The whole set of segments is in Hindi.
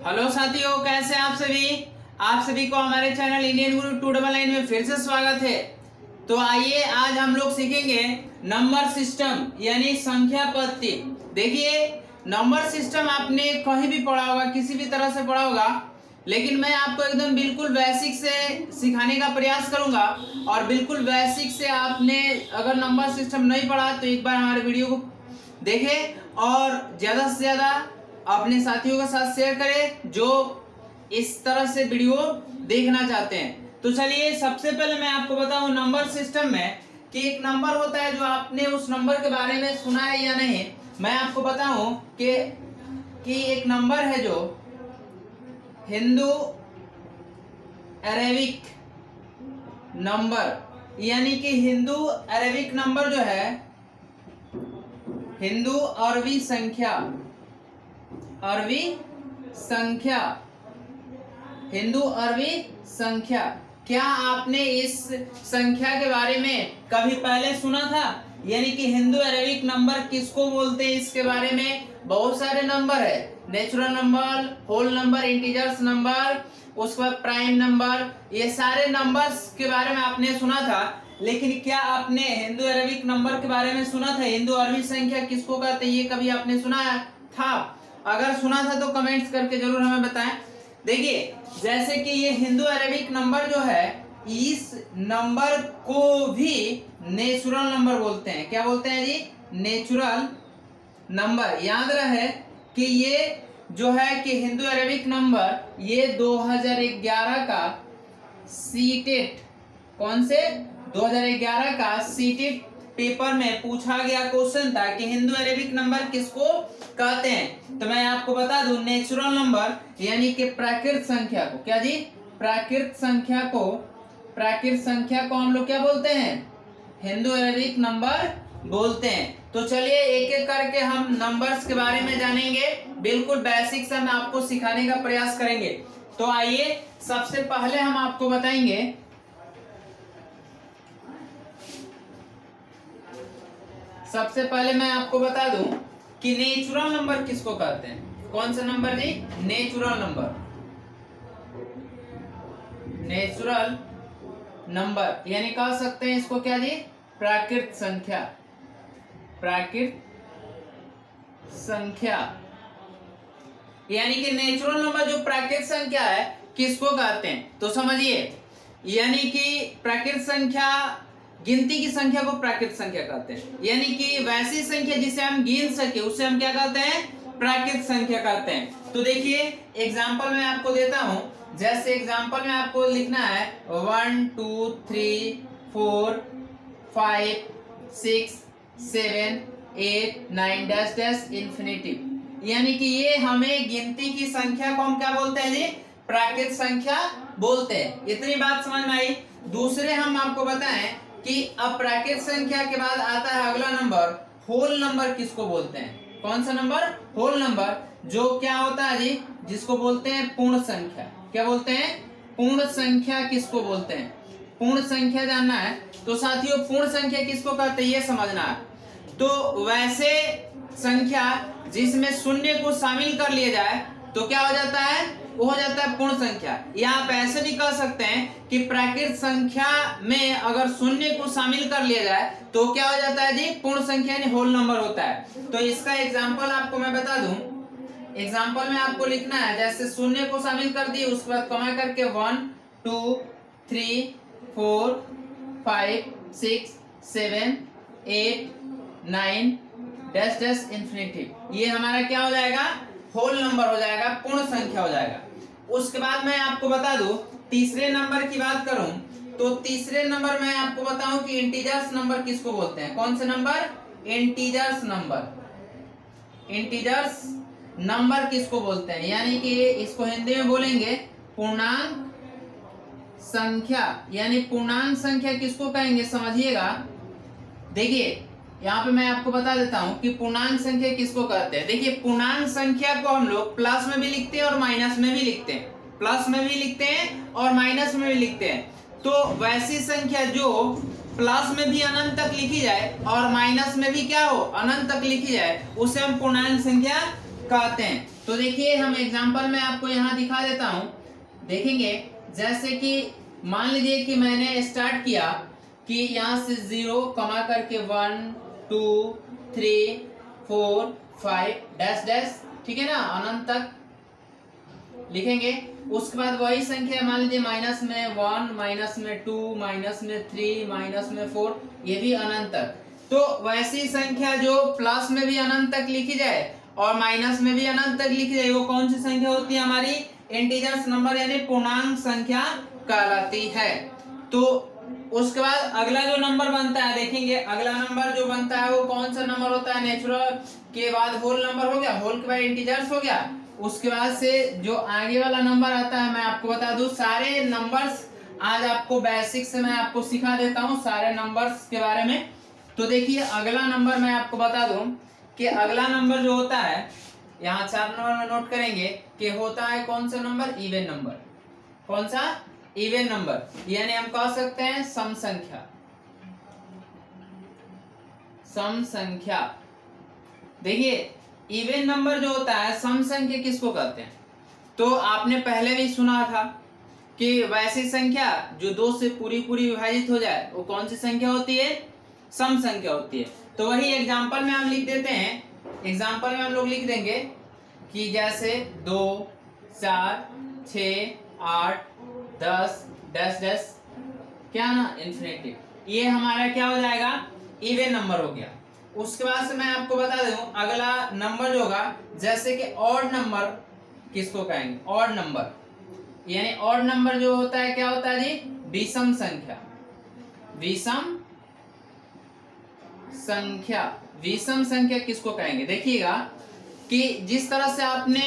हेलो साथियों, कैसे हैं आप सभी को हमारे चैनल इंडियन गुरु 299 में फिर से स्वागत है। तो आइए आज हम लोग सीखेंगे नंबर सिस्टम यानी संख्या पद्धति। देखिए, नंबर सिस्टम आपने कहीं भी पढ़ा होगा, किसी भी तरह से पढ़ा होगा, लेकिन मैं आपको एकदम बिल्कुल बेसिक से सिखाने का प्रयास करूंगा। और बिल्कुल बेसिक से आपने अगर नंबर सिस्टम नहीं पढ़ा तो एक बार हमारे वीडियो को देखें और ज़्यादा से ज़्यादा अपने साथियों के साथ शेयर करें जो इस तरह से वीडियो देखना चाहते हैं। तो चलिए, सबसे पहले मैं आपको बताऊं नंबर सिस्टम में कि एक नंबर होता है जो आपने उस नंबर के बारे में सुना है या नहीं। मैं आपको बताऊं कि एक नंबर है जो हिंदू अरेबिक नंबर यानी कि हिंदू अरेबिक नंबर जो है हिंदू अरबी संख्या हिंदू अरबी संख्या। क्या आपने इस संख्या के बारे में कभी पहले सुना था? यानी कि हिंदू अरेबिक नंबर किसको बोलते हैं, इसके बारे में बहुत सारे नंबर है। Natural number, whole number, integers number, उसके बाद प्राइम नंबर, ये सारे नंबर्स के बारे में आपने सुना था। लेकिन क्या आपने हिंदू अरेबिक नंबर के बारे में सुना था? हिंदू अरबी संख्या किसको कहते हैं, ये कभी आपने सुना था? अगर सुना था तो कमेंट्स करके जरूर हमें बताएं। देखिए, जैसे कि ये हिंदू अरेबिक नंबर जो है, इस नंबर को भी नेचुरल नंबर बोलते हैं। क्या बोलते हैं जी? Natural number. याद रहे कि ये जो है कि हिंदू अरेबिक नंबर ये 2011 का सीटेट, कौन से 2011 का सीटेट पेपर में पूछा गया क्वेश्चन था कि हिंदू अरेबिक नंबर किसको कहते हैं। तो मैं आपको बता दूं, नेचुरल नंबर यानी कि प्राकृत संख्या को, क्या जी? प्राकृत संख्या को हम लोग क्या बोलते हैं? हिंदू अरेबिक नंबर बोलते हैं। तो चलिए एक एक करके हम नंबर्स के बारे में जानेंगे। बिल्कुल बेसिक से हम आपको सिखाने का प्रयास करेंगे। तो आइए, सबसे पहले हम आपको बताएंगे सबसे पहले मैं आपको बता दूं कि नेचुरल नंबर किसको कहते हैं। कौन सा नंबर जी? नेचुरल नंबर यानी कह सकते हैं इसको क्या जी? प्राकृत संख्या यानी कि नेचुरल नंबर जो प्राकृत संख्या है किसको कहते हैं, तो समझिए। यानी कि प्राकृत संख्या, गिनती की संख्या को प्राकृत संख्या कहते हैं। यानी कि वैसी संख्या जिसे हम गिन सके उसे हम क्या कहते हैं? प्राकृत संख्या कहते हैं। तो देखिए, एग्जांपल मैं आपको देता हूं। जैसे एग्जांपल में आपको लिखना है 1 2 3 4 5 6 7 8 9 डैश डैश इन्फिनिटिव। यानी कि ये हमें गिनती की संख्या को हम क्या बोलते हैं जी? प्राकृत संख्या बोलते हैं। इतनी बात समझ में आई। दूसरे हम आपको बताएं कि अप्राकृत संख्या के बाद आता है अगला नंबर, होल नंबर किसको बोलते हैं? कौन सा नंबर? होल नंबर, जो क्या होता है जी? जिसको बोलते हैं पूर्ण संख्या। क्या बोलते हैं? पूर्ण संख्या किसको बोलते हैं? पूर्ण संख्या जानना है तो साथियों, पूर्ण संख्या किसको कहते हैं ये समझना है। तो वैसे संख्या जिसमें शून्य को शामिल कर लिया जाए तो क्या हो जाता है? वो हो जाता है पूर्ण संख्या। या आप ऐसे भी कह सकते हैं कि प्राकृत संख्या में अगर शून्य को शामिल कर लिया जाए तो क्या हो जाता है जी? पूर्ण संख्या यानी होल नंबर होता है। तो इसका एग्जांपल आपको मैं बता दूं। एग्जांपल में आपको लिखना है, जैसे शून्य को शामिल कर दिए, उसके बाद कमा करके 1 2 3 4 5 6 7 8 9 डैश डैश इन्फिनिटिव। ये हमारा क्या हो जाएगा? होल नंबर हो जाएगा, पूर्ण संख्या हो जाएगा। उसके बाद मैं आपको बता दूं, तीसरे नंबर की बात करूं तो तीसरे नंबर में आपको बताऊं कि इंटीजर्स नंबर किसको बोलते हैं। कौन से नंबर? इंटीजर्स नंबर किसको बोलते हैं? यानी कि इसको हिंदी में बोलेंगे पूर्णांक संख्या। यानी पूर्णांक संख्या किसको कहेंगे समझिएगा। देखिए, यहाँ पे मैं आपको बता देता हूं कि पूर्णांक संख्या किसको कहते हैं। देखिए, पूर्णांक संख्या को हम लोग प्लस में भी लिखते हैं और माइनस में भी लिखते हैं। प्लस में भी लिखते हैं और माइनस में भी लिखते हैं। तो वैसी संख्या जो प्लस में भी अनंत तक लिखी जाए और माइनस में भी क्या हो? अनंत तक लिखी जाए, उसे हम पूर्णांक संख्या कहते हैं। तो देखिए हम एग्जांपल में आपको यहाँ दिखा देता हूँ, देखेंगे जैसे कि मान लीजिए कि मैंने स्टार्ट किया कि यहाँ से 0 कमा करके 1 2 3 4 5 डैश डैश, ठीक है ना, अनंत तक लिखेंगे। उसके बाद वही संख्या मान लीजिए माइनस में 1, माइनस में 2, माइनस में 3, माइनस में 4, ये भी अनंत तक। तो वैसी संख्या जो प्लस में भी अनंत तक लिखी जाए और माइनस में भी अनंत तक लिखी जाए, वो कौन सी संख्या होती है? हमारी इंटीजर्स नंबर यानी पूर्णांक संख्या कहलाती है। तो उसके बाद अगला जो नंबर बनता है, देखेंगे अगला नंबर जो बनता है वो कौन सा नंबर होता है? नेचुरल के बाद होल नंबर हो गया, होल के बाद इंटीजर्स हो गया। उसके बाद से जो आगे वाला नंबर आता है, मैं आपको बता दूं सारे नंबर्स आज आपको बेसिक से मैं आपको सिखा देता हूं सारे नंबर्स के बारे में। तो देखिए अगला नंबर मैं आपको बता दूं कि अगला नंबर जो होता है, यहाँ 4 नंबर में नोट करेंगे कि होता है कौन सा नंबर? Even number. कौन सा? इवन नंबर, यानी हम कह सकते हैं सम संख्या। सम संख्या, देखिए इवन नंबर जो होता है, सम संख्या किसको कहते हैं? तो आपने पहले भी सुना था कि वैसी संख्या जो 2 से पूरी विभाजित हो जाए वो कौन सी संख्या होती है? सम संख्या होती है। तो वही एग्जांपल में हम लिख देते हैं, एग्जांपल में हम लोग लिख देंगे कि जैसे 2 4 6 8 10 डैश डैश, क्या ना, इन्फिनिटी, ये हमारा क्या हो जाएगा? इवन नंबर हो गया। उसके बाद से मैं आपको बता दूं अगला नंबर जो होगा, जैसे कि ऑड नंबर किसको कहेंगे? ऑड नंबर, यानी ऑड नंबर जो होता है क्या होता है जी? विषम संख्या। विषम संख्या, विषम संख्या किसको कहेंगे? देखिएगा कि जिस तरह से आपने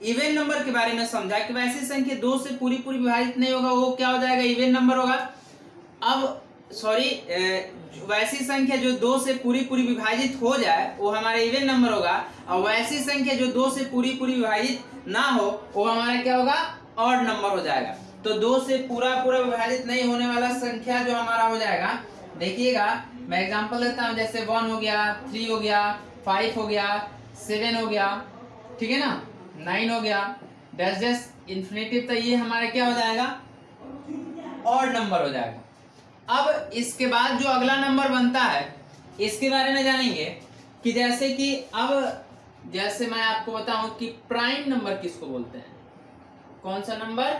इवन नंबर के बारे में समझा कि वैसी संख्या 2 से पूरी विभाजित नहीं होगा, वो क्या हो जाएगा? इवन नंबर होगा। अब सॉरी, वैसी संख्या जो 2 से पूरी विभाजित हो जाए वो हमारा इवन नंबर होगा, और वैसी संख्या जो 2 से पूरी विभाजित ना हो वो हमारा क्या होगा? ऑड नंबर हो जाएगा। तो 2 से पूरा विभाजित नहीं होने वाला संख्या जो हमारा हो जाएगा, देखिएगा मैं एग्जांपल देता हूं, जैसे 1 हो गया, 3 हो गया, 5 हो गया, 7 हो गया, ठीक है ना, 9 हो गया, डैश डैश इन्फिनिटिव, तो ये हमारा क्या हो जाएगा? ऑड नंबर हो जाएगा। अब इसके बाद जो अगला नंबर बनता है इसके बारे में जानेंगे कि जैसे कि अब जैसे मैं आपको बताऊं कि प्राइम नंबर किसको बोलते हैं? कौन सा नंबर?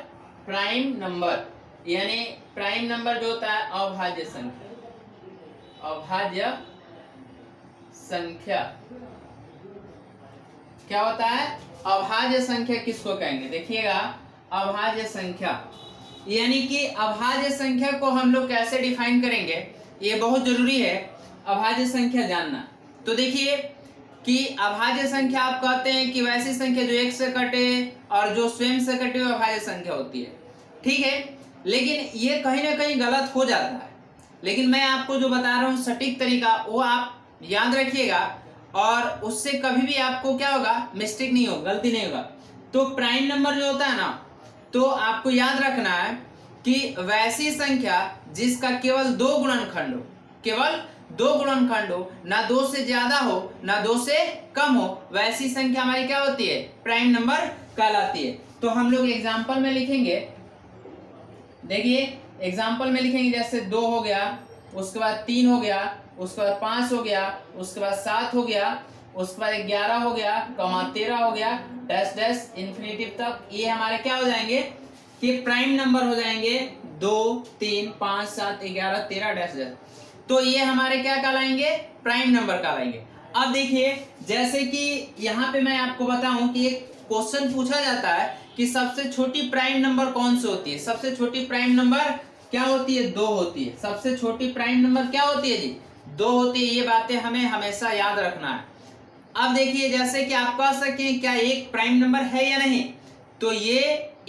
प्राइम नंबर, यानी प्राइम नंबर जो होता है अभाज्य संख्या। अभाज्य संख्या क्या होता है? अभाज्य संख्या किसको कहेंगे? देखिएगा अभाज्य संख्या, यानी कि अभाज्य संख्या को हम लोग कैसे डिफाइन करेंगे, ये बहुत जरूरी है अभाज्य संख्या जानना। तो देखिए कि अभाज्य संख्या आप कहते हैं कि वैसी संख्या जो 1 से कटे और जो स्वयं से कटे हुए अभाज्य संख्या होती है, ठीक है। लेकिन ये कहीं ना कहीं गलत हो जाता है, लेकिन मैं आपको जो बता रहा हूँ सटीक तरीका वो आप याद रखिएगा, और उससे कभी भी आपको क्या होगा? मिस्टेक नहीं होगा, गलती नहीं होगा। तो प्राइम नंबर जो होता है ना, तो आपको याद रखना है कि वैसी संख्या जिसका केवल 2 गुणनखंड हो, केवल 2 गुणनखंड हो, ना 2 से ज्यादा हो ना 2 से कम हो, वैसी संख्या हमारी क्या होती है? प्राइम नंबर कहलाती है। तो हम लोग एग्जांपल में लिखेंगे, देखिए एग्जांपल में लिखेंगे जैसे 2 हो गया, उसके बाद 3 हो गया, उसके बाद 5 हो गया, उसके बाद 7 हो गया, उसके बाद 11 हो गया, 13 हो गया, डैश डैश इन्फिनिटिव तक। ये हमारे क्या हो जाएंगे कि प्राइम नंबर हो जाएंगे 2 3 5 7 11 13 डैश डैश। तो ये हमारे क्या कहलाएंगे? प्राइम नंबर कहलाएंगे। अब देखिए जैसे कि यहाँ पे मैं आपको बताऊं कि एक क्वेश्चन पूछा जाता है कि सबसे छोटी प्राइम नंबर कौन सी होती है? सबसे छोटी प्राइम नंबर क्या होती है? 2 होती है। सबसे छोटी प्राइम नंबर क्या होती है जी? 2 होती है। ये बातें हमें हमेशा याद रखना है। अब देखिए जैसे कि आप कह सकते हैं क्या एक प्राइम नंबर है या नहीं, तो ये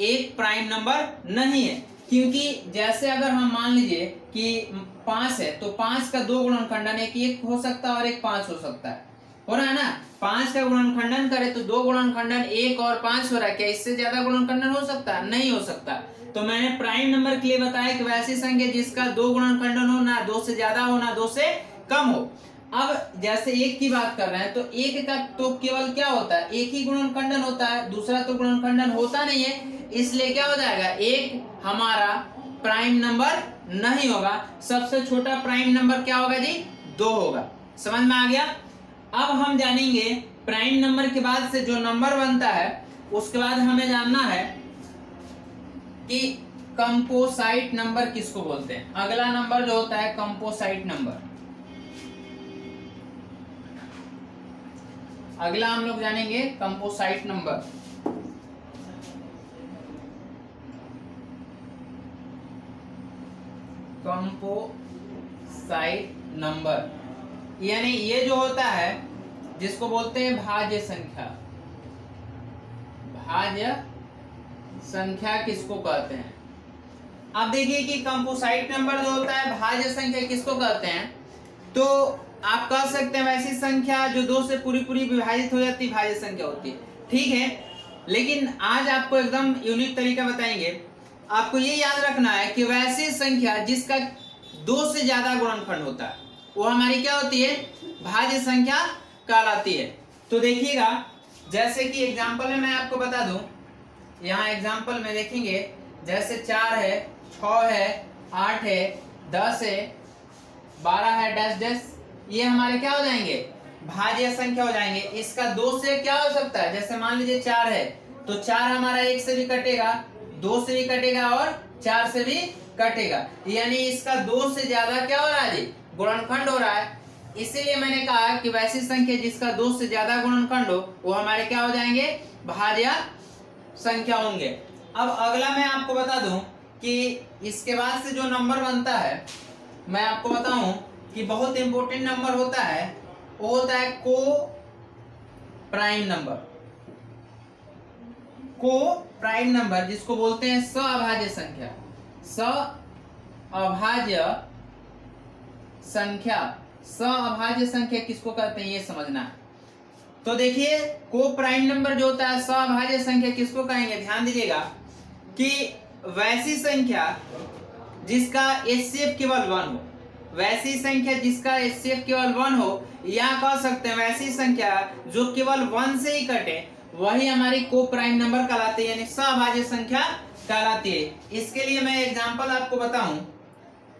एक प्राइम नंबर नहीं है, क्योंकि जैसे अगर हम मान लीजिए कि 5 है तो 5 का 2 गुणनखंडन है कि 1 हो सकता है और 1 5 हो सकता है, हो रहा है ना। 5 का गुणनखंडन करे तो 2 गुणनखंडन 1 और 5 हो रहा है, क्या इससे ज्यादा गुणनखंडन हो सकता है? नहीं हो सकता। तो मैंने प्राइम नंबर के लिए बताया कि वैसी संख्या जिसका 2 गुणनखंडन हो, ना 2 से ज्यादा हो ना 2 से कम हो। अब जैसे एक की बात कर रहे हैं तो एक का तो केवल क्या होता है, एक ही गुणनखंडन होता है, दूसरा तो गुणनखंडन होता नहीं है, इसलिए क्या हो जाएगा, एक हमारा प्राइम नंबर नहीं होगा। सबसे छोटा प्राइम नंबर क्या होगा जी, 2 होगा। समझ में आ गया। अब हम जानेंगे प्राइम नंबर के बाद से जो नंबर बनता है उसके बाद हमें जानना है कि कंपोसाइट नंबर किसको बोलते हैं। अगला नंबर जो होता है कंपोसाइट नंबर, अगला हम लोग जानेंगे कंपोसाइट नंबर। कंपोसाइट नंबर यानी ये जो होता है जिसको बोलते हैं भाज्य संख्या। भाज्य संख्या किसको कहते हैं। आप देखिए कि कंपोसाइट नंबर जो होता है भाज्य संख्या किसको कहते हैं, तो आप कह सकते हैं वैसी संख्या जो 2 से पूरी पूरी विभाजित हो जाती भाज्य संख्या होती है। ठीक है, लेकिन आज आपको एकदम यूनिक तरीका बताएंगे। आपको ये याद रखना है कि वैसी संख्या जिसका 2 से ज्यादा गुणनखंड होता है वो हमारी क्या होती है, भाज्य संख्या कहलाती है। तो देखिएगा जैसे कि एग्जांपल में मैं आपको बता दूं, यहाँ एग्जांपल में देखेंगे जैसे 4 है, 6 है, 8 है, 10 है, 12 है, डैश डैश, ये हमारे क्या हो जाएंगे, भाज्य संख्या हो जाएंगे। इसका 2 से क्या हो सकता है, जैसे मान लीजिए 4 है तो 4 हमारा 1 से भी कटेगा, 2 से भी कटेगा और 4 से भी कटेगा, यानी इसका 2 से ज्यादा क्या हो रहा है जी, गुणनखंड हो रहा है। इसीलिए मैंने कहा कि वैसी संख्या जिसका 2 से ज्यादा गुणनखंड हो वो हमारे क्या हो जाएंगे, भाज्य संख्या होंगे। अब अगला मैं आपको बता दूं कि इसके बाद से जो नंबर बनता है, मैं आपको बताऊं कि बहुत इंपॉर्टेंट नंबर होता है, वो होता है को प्राइम नंबर। को प्राइम नंबर जिसको बोलते हैं सअभाज्य संख्या। सअभाज्य संख्या, सअभाज्य संख्या किसको कहते हैं ये समझना है। तो देखिए को प्राइम नंबर जो होता है सअभाज्य संख्या किसको कहेंगे, ध्यान दीजिएगा कि वैसी संख्या जिसका एचसीएफ केवल 1 हो, वैसी संख्या जिसका एचसीएफ केवल 1 हो, या कह सकते हैं वैसी संख्या जो केवल 1 से ही कटे, वही हमारी को प्राइम नंबर कहलाती है, यानी सअभाज्य संख्या कहलाती है। इसके लिए मैं एग्जांपल आपको बताऊं,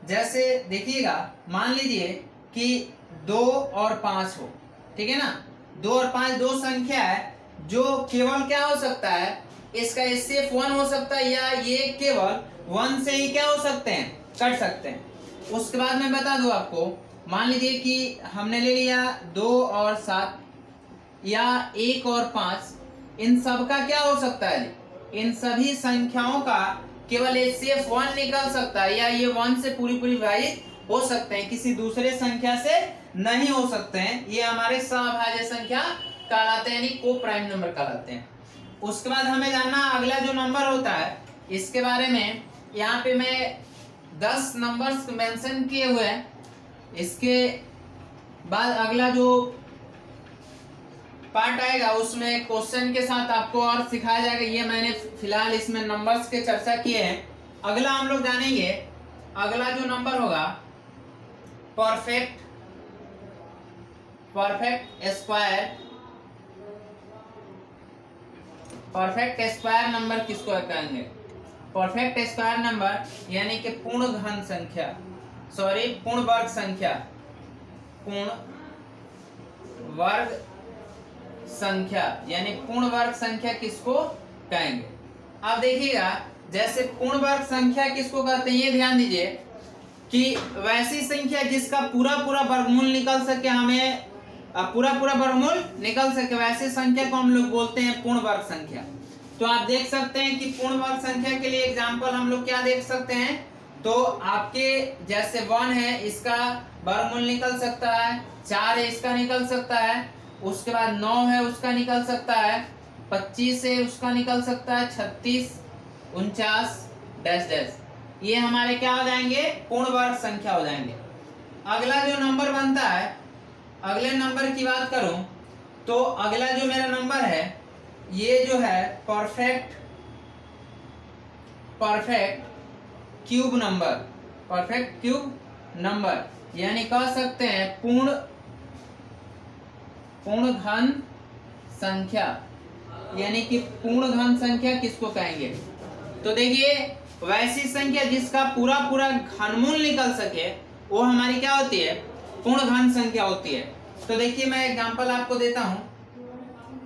जैसे देखिएगा मान लीजिए कि 2 और 5 हो, ठीक है ना, 2 और 5 दो संख्या है जो केवल क्या हो सकता है, इसका एचसीएफ 1 हो सकता है, या ये केवल 1 से ही क्या हो सकते हैं, कट सकते हैं। उसके बाद मैं बता दूं आपको, मान लीजिए कि हमने ले लिया 2 और 7 या 1 और 5, इन सब का क्या हो सकता है, इन सभी संख्याओं का केवल एचसीएफ 1 निकल सकता है, या ये 1 से पूरी पूरी विभाजित हो सकते हैं, किसी दूसरे संख्या से नहीं हो सकते हैं। ये हमारे सअभाज्य संख्या कहलाते हैं, यानी को प्राइम नंबर कहलाते हैं। उसके बाद हमें जानना अगला जो नंबर होता है इसके बारे में। यहाँ पे मैं 10 नंबर्स मेंशन किए हुए हैं। इसके बाद अगला जो पार्ट आएगा उसमें क्वेश्चन के साथ आपको और सिखाया जाएगा। ये मैंने फिलहाल इसमें नंबर्स के चर्चा किए हैं। अगला हम लोग जानेंगे, अगला जो नंबर होगा perfect square. Perfect square number किसको कहेंगे, परफेक्ट स्क्वायर नंबर यानी कि पूर्ण घन संख्या, सॉरी पूर्ण वर्ग संख्या, पूर्ण वर्ग संख्या यानी पूर्ण वर्ग संख्या किसको कहेंगे। अब देखिएगा जैसे पूर्ण वर्ग संख्या किसको कहते हैं, ये ध्यान दीजिए कि वैसी संख्या जिसका पूरा पूरा वर्गमूल निकल सके, हमें पूरा पूरा वर्गमूल निकल सके, वैसी संख्या को हम लोग बोलते हैं पूर्ण वर्ग संख्या। तो आप देख सकते हैं कि पूर्ण वर्ग संख्या के लिए एग्जांपल हम लोग क्या देख सकते हैं, तो आपके जैसे 1 है इसका वर्गमूल निकल सकता है, 4 है इसका निकल सकता है, उसके बाद 9 है उसका निकल सकता है, 25 है उसका निकल सकता है, 36, 49 डैश डैश, ये हमारे क्या हो जाएंगे, पूर्ण वर्ग संख्या हो जाएंगे। अगला जो नंबर बनता है, अगले नंबर की बात करूं तो अगला जो मेरा नंबर है ये जो है perfect cube number, perfect cube number यानी कह सकते हैं पूर्ण पूर्ण घन संख्या, यानी कि पूर्ण घन संख्या किसको कहेंगे? तो देखिए वैसी संख्या जिसका पूरा पूरा घनमूल निकल सके वो हमारी क्या होती है? पूर्ण घन संख्या होती है। तो देखिए मैं एग्जांपल आपको देता हूं,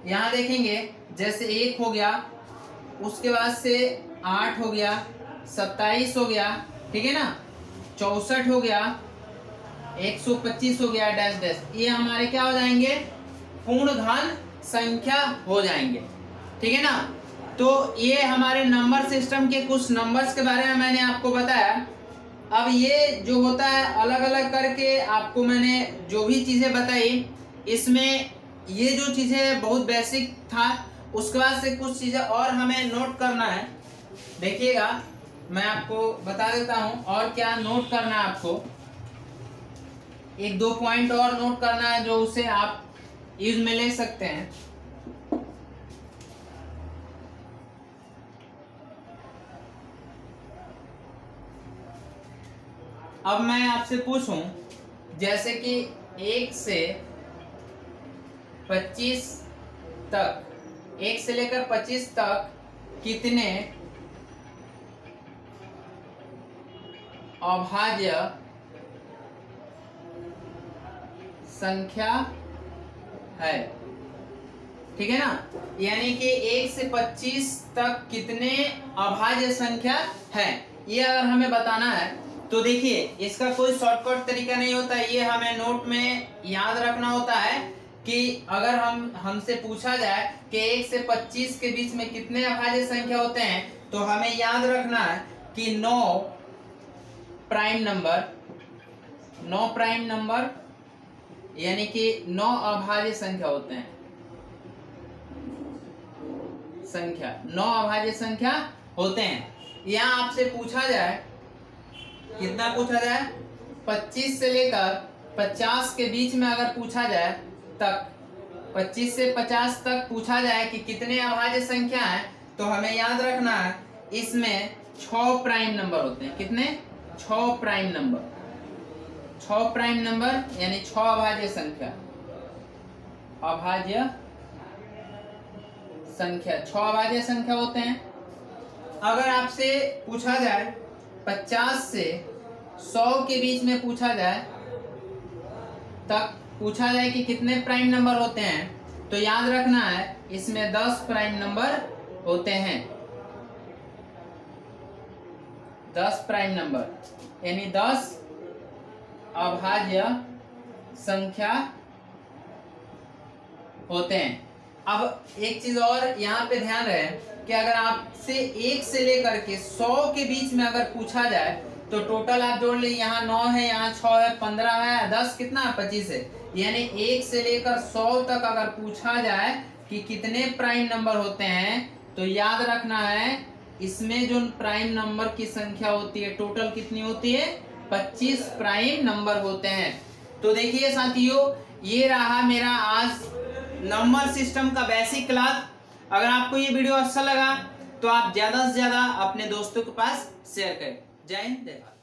यहां देखेंगे जैसे 1 हो गया, उसके बाद से 8 हो गया, 27 हो गया, ठीक है ना, 64 हो गया, 125 हो गया, डैश डैश, ये हमारे क्या हो जाएंगे? पूर्ण घन संख्या हो जाएंगे, ठीक है ना। तो ये हमारे नंबर सिस्टम के कुछ नंबर्स के बारे में मैंने आपको बताया। अब ये जो होता है अलग अलग करके आपको मैंने जो भी चीजें बताई, इसमें ये जो चीजें बहुत बेसिक था, उसके बाद से कुछ चीजें और हमें नोट करना है। देखिएगा मैं आपको बता देता हूं और क्या नोट करना है आपको। 1-2 पॉइंट और नोट करना है जो उसे आप यूज में ले सकते हैं। अब मैं आपसे पूछूं, जैसे कि 1 से 25 तक, 1 से लेकर 25 तक कितने अभाज्य संख्या है, ठीक है ना। यानी कि 1 से 25 तक कितने अभाज्य संख्या है, ये अगर हमें बताना है तो देखिए इसका कोई शॉर्टकट तरीका नहीं होता है। ये हमें नोट में याद रखना होता है कि अगर हमसे पूछा जाए कि 1 से 25 के बीच में कितने अभाज्य संख्या होते हैं, तो हमें याद रखना है कि 9 प्राइम नंबर यानी कि 9 अभाज्य संख्या होते हैं। 9 अभाज्य संख्या होते हैं। यहाँ आपसे पूछा जाए, कितना पूछा जाए? 25 से लेकर 50 के बीच में अगर पूछा जाए तक, 25 से 50 तक पूछा जाए कि कितने अभाज्य संख्या है, तो हमें याद रखना है इसमें 6 प्राइम नंबर होते हैं। कितने? 6 प्राइम नंबर। 6 प्राइम नंबर यानी 6 अभाज्य संख्या। 6 अभाज्य संख्या होते हैं। अगर आपसे पूछा जाए 50 से 100 के बीच में पूछा जाए तक पूछा जाए कि कितने प्राइम नंबर होते हैं, तो याद रखना है इसमें 10 प्राइम नंबर होते हैं। 10 प्राइम नंबर यानी 10 अभाज्य संख्या होते हैं। अब एक चीज और यहाँ पे ध्यान रहे कि अगर आपसे 1 से लेकर के 100 के बीच में अगर पूछा जाए तो टोटल आप जोड़ ले, यहाँ 9 है, यहाँ 6 है, 15 है, 10 कितना है? 25 है। यानी 1 से लेकर 100 तक अगर पूछा जाए कि कितने प्राइम नंबर होते हैं, तो याद रखना है इसमें जो प्राइम नंबर की संख्या होती है टोटल कितनी होती है? 25 प्राइम नंबर होते हैं। तो देखिए साथियों, ये रहा मेरा आज नंबर सिस्टम का बेसिक क्लास। अगर आपको ये वीडियो अच्छा लगा तो आप ज्यादा से ज्यादा अपने दोस्तों के पास शेयर करें। जय हिंद, जय भारत।